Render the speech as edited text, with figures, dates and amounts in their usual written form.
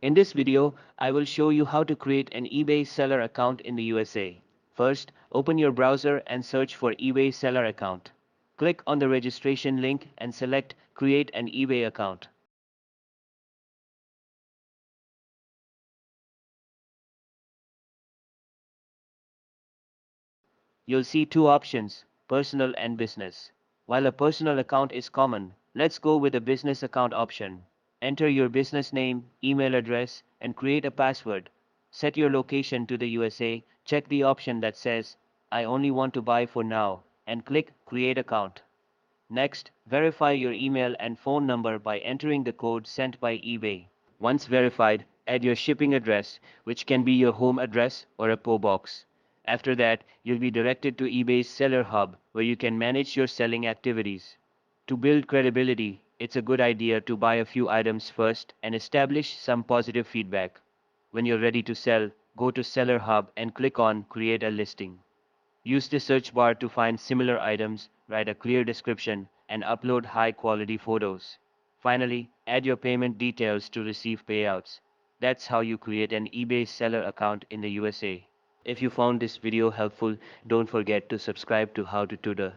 In this video, I will show you how to create an eBay seller account in the USA. First, open your browser and search for eBay seller account. Click on the registration link and select Create an eBay account. You'll see two options, personal and business. While a personal account is common, let's go with the business account option. Enter your business name, email address, and create a password. Set your location to the USA, check the option that says, I only want to buy for now, and click Create Account. Next, verify your email and phone number by entering the code sent by eBay. Once verified, add your shipping address, which can be your home address or a PO box. After that, you'll be directed to eBay's Seller Hub, where you can manage your selling activities. To build credibility, it's a good idea to buy a few items first and establish some positive feedback. When you're ready to sell, go to Seller Hub and click on Create a Listing. Use the search bar to find similar items, write a clear description, and upload high-quality photos. Finally, add your payment details to receive payouts. That's how you create an eBay seller account in the USA. If you found this video helpful, don't forget to subscribe to How to Tutor.